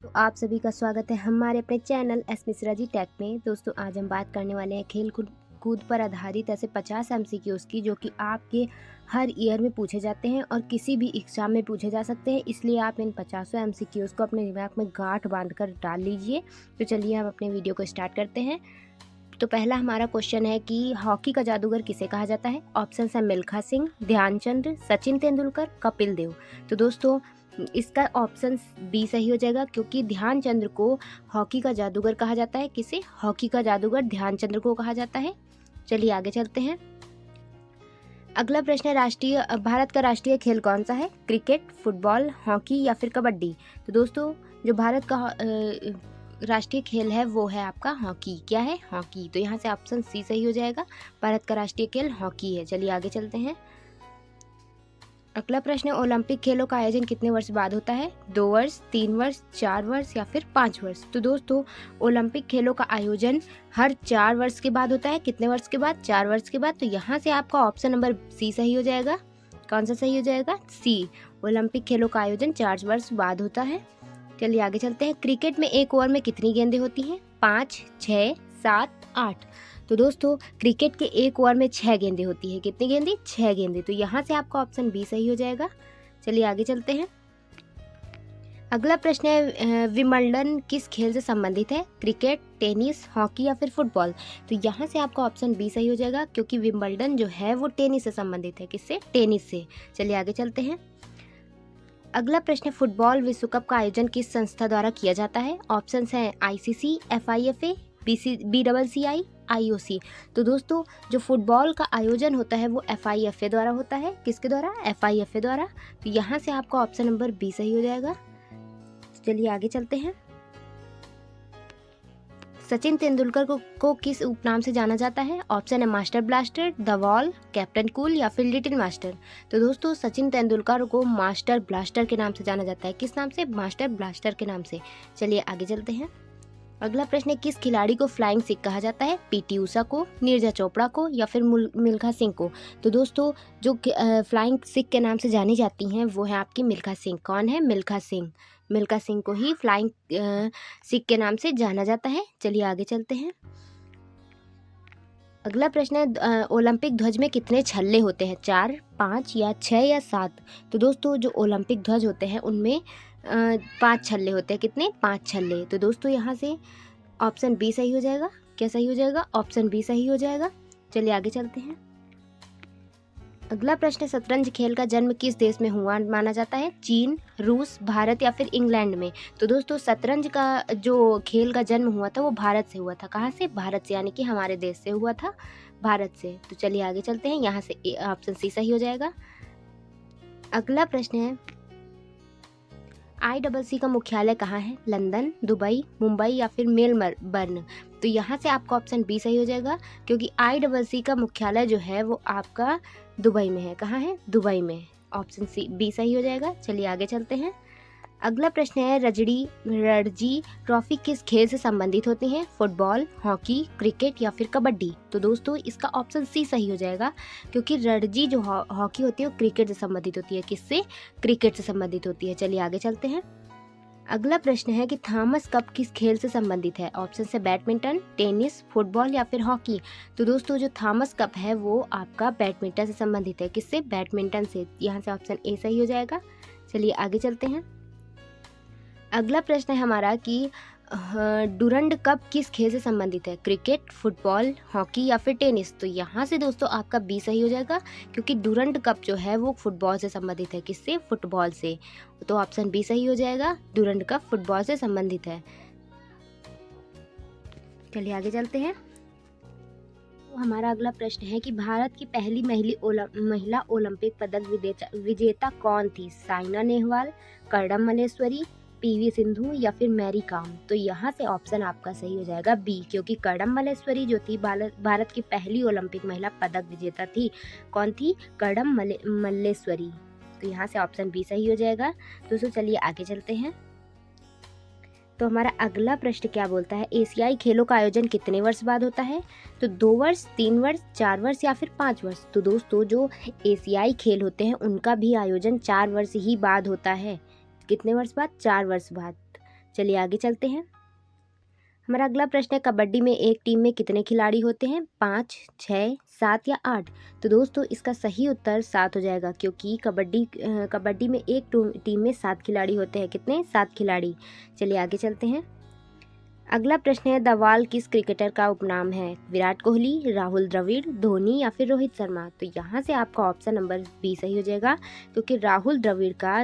तो आप सभी का स्वागत है हमारे अपने channel S Mishra ji take में। दोस्तों आज हम बात करने वाले हैं खेल कूद पर आधारित ऐसे 50 एमसीक्यूज़ की जो कि आपके हर ईयर में पूछे जाते हैं और किसी भी एग्ज़ाम में पूछे जा सकते हैं। इसलिए आप इन 50 एमसीक्यूज़ को अपने दिमाग में गांठ बांध कर डाल लीजिए। तो चलिए हम अपने वीडियो को स्टार्ट करते हैं। तो पहला हमारा क्वेश्चन है कि हॉकी का जादूगर किसे कहा जाता है। ऑप्शन है मिल्खा सिंह, ध्यानचंद, सचिन तेंदुलकर, कपिल देव। तो दोस्तों इसका ऑप्शन बी सही हो जाएगा, क्योंकि ध्यानचंद्र को हॉकी का जादूगर कहा जाता है। किसे? हॉकी का जादूगर ध्यानचंद्र को कहा जाता है। चलिए आगे चलते हैं। अगला प्रश्न है भारत का राष्ट्रीय खेल कौन सा है। क्रिकेट, फुटबॉल, हॉकी या फिर कबड्डी। तो दोस्तों जो भारत का राष्ट्रीय खेल है वो है आपका हॉकी। क्या है? हॉकी। तो यहाँ से ऑप्शन सी सही हो जाएगा। भारत का राष्ट्रीय खेल हॉकी है। चलिए आगे चलते हैं। अगला प्रश्न है ओलंपिक खेलों का आयोजन कितने वर्ष बाद होता है। 2 वर्ष, 3 वर्ष, 4 वर्ष या फिर 5 वर्ष। तो दोस्तों ओलंपिक खेलों का आयोजन हर 4 वर्ष के बाद होता है। कितने वर्ष के बाद? 4 वर्ष के बाद। तो यहाँ से आपका ऑप्शन नंबर सी सही हो जाएगा। कौन सा सही हो जाएगा? सी। ओलंपिक खेलों का आयोजन 4 वर्ष बाद होता है। चलिए आगे चलते हैं। क्रिकेट में एक ओवर में कितनी गेंदें होती हैं। 5, 6, 7, 8। तो दोस्तों क्रिकेट के एक ओवर में 6 गेंदें होती है। कितनी गेंदें? 6 गेंदें। तो यहाँ से आपका ऑप्शन बी सही हो जाएगा। चलिए आगे चलते हैं। अगला प्रश्न है विंबलडन किस खेल से संबंधित है। क्रिकेट, टेनिस, हॉकी या फिर फुटबॉल। तो यहाँ से आपका ऑप्शन बी सही हो जाएगा, क्योंकि विंबलडन जो है वो टेनिस से संबंधित है। किससे? टेनिस से। चलिए आगे चलते हैं। अगला प्रश्न है फुटबॉल विश्व कप का आयोजन किस संस्था द्वारा किया जाता है। ऑप्शंस हैं आईसीसी, एफआईएफए, बीसीसीआई, आईओसी। तो दोस्तों जो फुटबॉल का आयोजन होता है वो एफआईएफए द्वारा होता है। किसके द्वारा? एफआईएफए द्वारा। तो यहाँ से आपका ऑप्शन नंबर बी सही हो जाएगा। चलिए आगे चलते हैं। सचिन तेंदुलकर को किस उपनाम से जाना जाता है। ऑप्शन है master blaster, the wall, captain cool या फिर लिटिल मास्टर। तो दोस्तों सचिन तेंदुलकर को मास्टर ब्लास्टर के नाम से जाना जाता है। किस नाम से? मास्टर ब्लास्टर के नाम से। चलिए आगे चलते हैं। अगला प्रश्न है किस खिलाड़ी को फ्लाइंग सिख कहा जाता है। पीटी उषा को, नीरजा चोपड़ा को या फिर मिल्खा सिंह को। तो दोस्तों जो फ्लाइंग सिख के नाम से जानी जाती हैं वो है आपकी मिल्खा सिंह। कौन है? मिल्खा सिंह। मिल्खा सिंह को ही फ्लाइंग सिख के नाम से जाना जाता है। चलिए आगे चलते हैं। अगला प्रश्न है ओलंपिक ध्वज में कितने छल्ले होते हैं। 4, 5 या 6 या 7। तो दोस्तों जो ओलंपिक ध्वज होते हैं उनमें 5 छल्ले होते हैं। कितने? 5 छल्ले। तो दोस्तों यहाँ से ऑप्शन बी सही हो जाएगा। क्या सही हो जाएगा? ऑप्शन बी सही हो जाएगा। चलिए आगे चलते हैं। अगला प्रश्न है शतरंज खेल का जन्म किस देश में हुआ माना जाता है। चीन, रूस, भारत या फिर इंग्लैंड में। तो दोस्तों शतरंज का जो खेल का जन्म हुआ था वो भारत से हुआ था। कहाँ से? भारत से, यानी कि हमारे देश से हुआ था, भारत से। तो चलिए आगे चलते हैं। यहाँ से ऑप्शन सी सही हो जाएगा। अगला प्रश्न है ICC का मुख्यालय कहाँ है। लंदन, दुबई, मुंबई या फिर मेलबर्न। तो यहाँ से आपका ऑप्शन बी सही हो जाएगा, क्योंकि ICC का मुख्यालय जो है वो आपका दुबई में है। कहाँ है? दुबई में। ऑप्शन सी बी सही हो जाएगा। चलिए आगे चलते हैं। अगला प्रश्न है रणजी ट्रॉफी किस खेल से संबंधित होती हैं। फुटबॉल, हॉकी, क्रिकेट या फिर कबड्डी। तो दोस्तों इसका ऑप्शन सी सही हो जाएगा, क्योंकि रणजी जो हॉकी होती है वो क्रिकेट से संबंधित होती है। किससे? क्रिकेट से संबंधित होती है। चलिए आगे चलते हैं। अगला प्रश्न है कि थॉमस कप किस खेल से संबंधित है। ऑप्शन है बैडमिंटन, टेनिस, फुटबॉल या फिर हॉकी। तो दोस्तों जो थॉमस कप है वो आपका बैडमिंटन से संबंधित है। किससे? बैडमिंटन से। यहाँ से ऑप्शन ए सही हो जाएगा। चलिए आगे चलते हैं। अगला प्रश्न है हमारा कि डूरंड कप किस खेल से संबंधित है। क्रिकेट, फुटबॉल, हॉकी या फिर टेनिस। तो यहाँ से दोस्तों आपका बी सही हो जाएगा, क्योंकि डूरंड कप जो है वो फुटबॉल से संबंधित है। किससे? फुटबॉल से। तो ऑप्शन बी सही हो जाएगा। डूरंड कप फुटबॉल से संबंधित है। चलिए आगे चलते हैं। तो हमारा अगला प्रश्न है कि भारत की पहली महिला ओलंपिक पदक विजेता कौन थी। साइना नेहवाल, कर्दम मल्लेश्वरी, पीवी सिंधु या फिर मैरी कॉम। तो यहाँ से ऑप्शन आपका सही हो जाएगा बी, क्योंकि कर्दम मल्लेश्वरी जो थी भारत की पहली ओलंपिक महिला पदक विजेता थी। कौन थी? कर्दम मल्लेश्वरी। तो यहाँ से ऑप्शन बी सही हो जाएगा। दोस्तों चलिए आगे चलते हैं। तो हमारा अगला प्रश्न क्या बोलता है एशियाई खेलों का आयोजन कितने वर्ष बाद होता है। तो 2 वर्ष, 3 वर्ष, 4 वर्ष या फिर 5 वर्ष। तो दोस्तों जो एशियाई खेल होते हैं उनका भी आयोजन 4 वर्ष ही बाद होता है। कितने वर्ष बाद? 4 वर्ष बाद। चलिए आगे चलते हैं। हमारा अगला प्रश्न है, कबड्डी में एक टीम में कितने खिलाड़ी होते हैं? 5, 6, 7 या 8? तो दोस्तों इसका सही उत्तर 7 हो जाएगा, क्योंकि कबड्डी में एक टीम में 7 खिलाड़ी होते हैं। कितने? 7 खिलाड़ी। चलिए आगे चलते हैं। अगला प्रश्न है, द वॉल किस क्रिकेटर का उपनाम है? विराट कोहली, राहुल द्रविड़, धोनी या फिर रोहित शर्मा? तो यहाँ से आपका ऑप्शन नंबर बी सही हो जाएगा, क्योंकि राहुल द्रविड़ का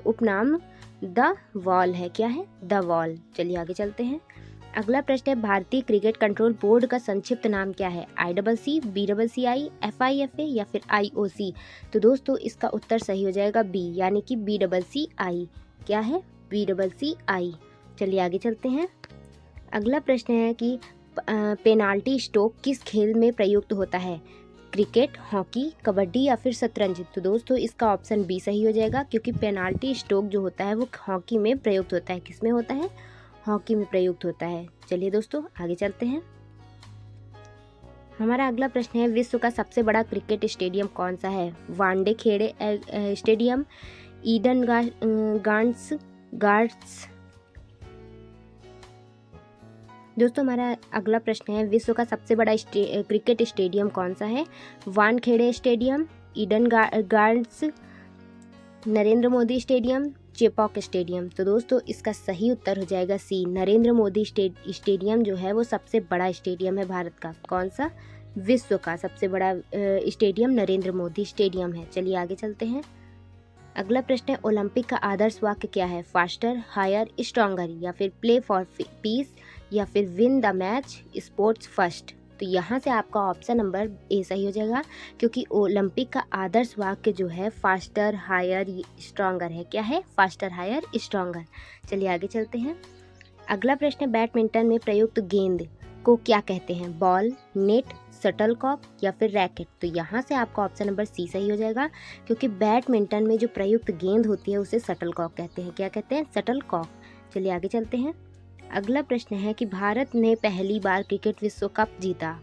उपनाम द वॉल है। क्या है? The wall. चलिए आगे चलते हैं। अगला प्रश्न है, भारतीय क्रिकेट कंट्रोल बोर्ड का संक्षिप्त नाम क्या है? ICC, BCCI, FIFA या फिर IOC? तो दोस्तों इसका उत्तर सही हो जाएगा बी, यानी कि BCCI। क्या है? BCCI। चलिए आगे चलते हैं। अगला प्रश्न है कि पेनाल्टी स्ट्रोक किस खेल में प्रयुक्त होता है? क्रिकेट, हॉकी, कबड्डी या फिर शतरंज? तो दोस्तों इसका ऑप्शन बी सही हो जाएगा, क्योंकि पेनाल्टी स्ट्रोक जो होता है वो हॉकी में प्रयुक्त होता है। किस में होता है? हॉकी में प्रयुक्त होता है। चलिए दोस्तों आगे चलते हैं। हमारा अगला प्रश्न है, विश्व का सबसे बड़ा क्रिकेट स्टेडियम कौन सा है? वानडे खेड़े स्टेडियम, ईडन गार्डन्स। दोस्तों हमारा अगला प्रश्न है, विश्व का सबसे बड़ा क्रिकेट स्टेडियम कौन सा है? Wankhede stadium, Eden gardens, Narendra Modi stadium, Chepauk stadium? तो दोस्तों इसका सही उत्तर हो जाएगा सी, नरेंद्र मोदी स्टेडियम जो है वो सबसे बड़ा स्टेडियम है भारत का। कौन सा? विश्व का सबसे बड़ा स्टेडियम नरेंद्र मोदी स्टेडियम है। चलिए आगे चलते हैं। अगला प्रश्न है, ओलंपिक का आदर्श वाक्य क्या है? फास्टर, हायर, स्ट्रॉन्गर या फिर प्ले फॉर पीस या फिर win the match, sports first? तो यहाँ से आपका ऑप्शन नंबर ए सही हो जाएगा, क्योंकि ओलंपिक का आदर्श वाक्य जो है फास्टर, हायर, स्ट्रॉन्गर है। क्या है? Faster, higher, stronger. चलिए आगे चलते हैं। अगला प्रश्न है, बैडमिंटन में प्रयुक्त गेंद को क्या कहते हैं? बॉल, नेट, शटलकॉक या फिर रैकेट? तो यहाँ से आपका ऑप्शन नंबर सी सही हो जाएगा, क्योंकि बैडमिंटन में जो प्रयुक्त गेंद होती है उसे शटलकॉक कहते हैं। क्या कहते हैं? शटलकॉक। चलिए आगे चलते हैं। अगला प्रश्न है कि भारत ने पहली बार क्रिकेट विश्व कप जीता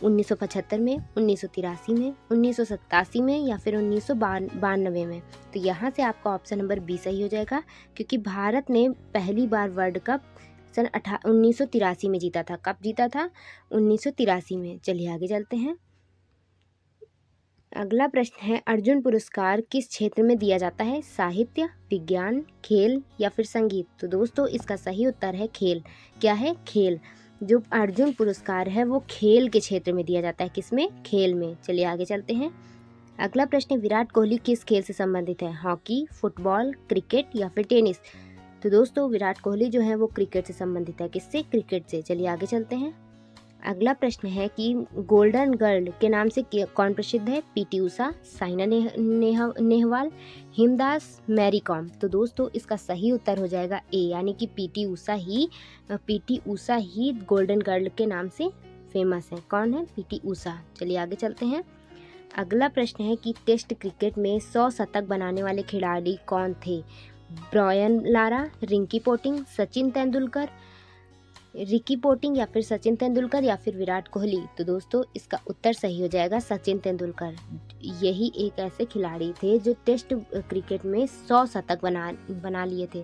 1975 में, 1983 में, 1987 में या फिर 1992 में? तो यहाँ से आपका ऑप्शन नंबर बी सही हो जाएगा, क्योंकि भारत ने पहली बार वर्ल्ड कप सन 1983 में जीता था। कब जीता था? 1983 में। चलिए आगे चलते हैं। अगला प्रश्न है, अर्जुन पुरस्कार किस क्षेत्र में दिया जाता है? साहित्य, विज्ञान, खेल या फिर संगीत? तो दोस्तों इसका सही उत्तर है खेल। क्या है? खेल। जो अर्जुन पुरस्कार है वो खेल के क्षेत्र में दिया जाता है। किसमें? खेल में। चलिए आगे चलते हैं। अगला प्रश्न, विराट कोहली किस खेल से संबंधित है? हॉकी, फुटबॉल, क्रिकेट या फिर टेनिस? तो दोस्तों विराट कोहली जो है वो क्रिकेट से संबंधित है। किससे? क्रिकेट से। चलिए आगे चलते हैं। अगला प्रश्न है कि गोल्डन गर्ल के नाम से कौन प्रसिद्ध है? PT Usha, Saina Nehwal, Hima Das, Mary Kom? तो दोस्तों इसका सही उत्तर हो जाएगा ए, यानी कि पीटी उषा ही गोल्डन गर्ल के नाम से फेमस है। कौन है? पीटी उषा। चलिए आगे चलते हैं। अगला प्रश्न है कि टेस्ट क्रिकेट में 100 शतक बनाने वाले खिलाड़ी कौन थे? ब्रायन लारा, रिकी पोंटिंग या फिर सचिन तेंदुलकर या फिर विराट कोहली? तो दोस्तों इसका उत्तर सही हो जाएगा सचिन तेंदुलकर। यही एक ऐसे खिलाड़ी थे जो टेस्ट क्रिकेट में 100 शतक बना लिए थे।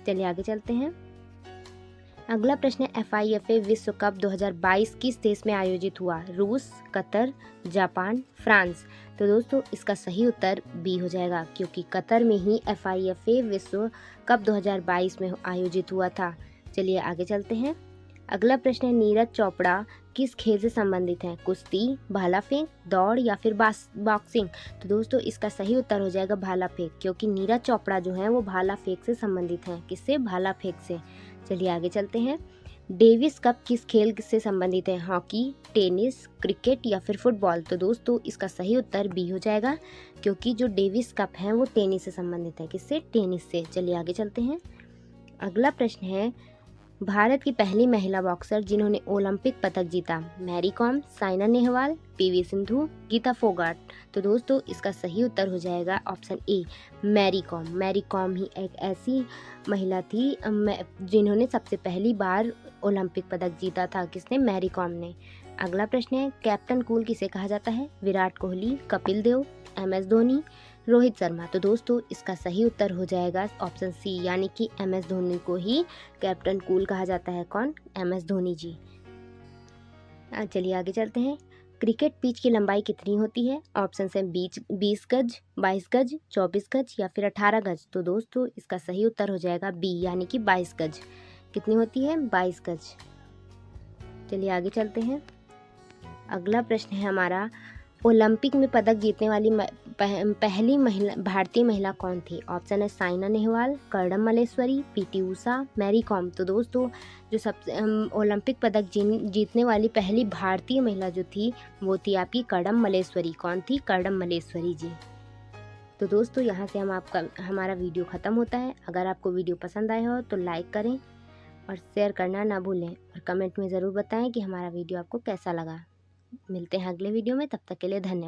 चलिए आगे चलते हैं। अगला प्रश्न है, FIFA विश्व कप 2022 किस देश में आयोजित हुआ? रूस, कतर, जापान, फ्रांस? तो दोस्तों इसका सही उत्तर बी हो जाएगा, क्योंकि कतर में ही FIFA विश्व कप 2022 में आयोजित हुआ था। चलिए आगे चलते हैं। अगला प्रश्न है, नीरज चोपड़ा किस खेल से संबंधित हैं? कुश्ती, भाला फेंक, दौड़ या फिर बॉक्सिंग? तो दोस्तों इसका सही उत्तर हो जाएगा भाला फेंक, क्योंकि नीरज चोपड़ा जो है वो भाला फेंक से संबंधित हैं। किससे? भाला फेंक से। चलिए आगे चलते हैं। डेविस कप किस खेल से संबंधित है? हॉकी, टेनिस, क्रिकेट या फिर फुटबॉल? तो दोस्तों इसका सही उत्तर बी हो जाएगा, क्योंकि जो डेविस कप है वो टेनिस से संबंधित है। किससे? टेनिस से। चलिए आगे चलते हैं। अगला प्रश्न है, भारत की पहली महिला बॉक्सर जिन्होंने ओलंपिक पदक जीता? मैरी कॉम, साइना नेहवाल, PV सिंधु, गीता फोगाट? तो दोस्तों इसका सही उत्तर हो जाएगा ऑप्शन ए, मैरी कॉम। मैरी कॉम ही एक ऐसी महिला थी जिन्होंने सबसे पहली बार ओलंपिक पदक जीता था। किसने? मैरी कॉम ने। अगला प्रश्न है, कैप्टन कूल किसे कहा जाता है? विराट कोहली, कपिल देव, MS धोनी, रोहित शर्मा। तो दोस्तों इसका सही उत्तर हो जाएगा ऑप्शन सी, यानी कि MS धोनी को ही कैप्टन कूल कहा जाता है। कौन? MS धोनी जी। चलिए आगे चलते हैं। क्रिकेट पिच की लंबाई कितनी होती है? ऑप्शन है 20 गज, 22 गज, 24 गज या फिर 18 गज। तो दोस्तों इसका सही उत्तर हो जाएगा बी, यानी कि 22 गज। कितनी होती है? 22 गज। चलिए आगे चलते हैं। अगला प्रश्न है हमारा, ओलंपिक में पदक जीतने वाली पहली भारतीय महिला कौन थी? ऑप्शन है साइना नेहवाल, कर्दम मल्लेश्वरी, PT ऊषा, मैरी कॉम। तो दोस्तों जो सबसे ओलंपिक पदक जीतने वाली पहली भारतीय महिला जो थी वो थी आपकी कर्दम मल्लेश्वरी। कौन थी? कर्दम मल्लेश्वरी जी। तो दोस्तों यहाँ से हमारा वीडियो ख़त्म होता है। अगर आपको वीडियो पसंद आया हो तो लाइक करें और शेयर करना ना भूलें, और कमेंट में ज़रूर बताएं कि हमारा वीडियो आपको कैसा लगा। मिलते हैं अगले वीडियो में, तब तक के लिए धन्यवाद।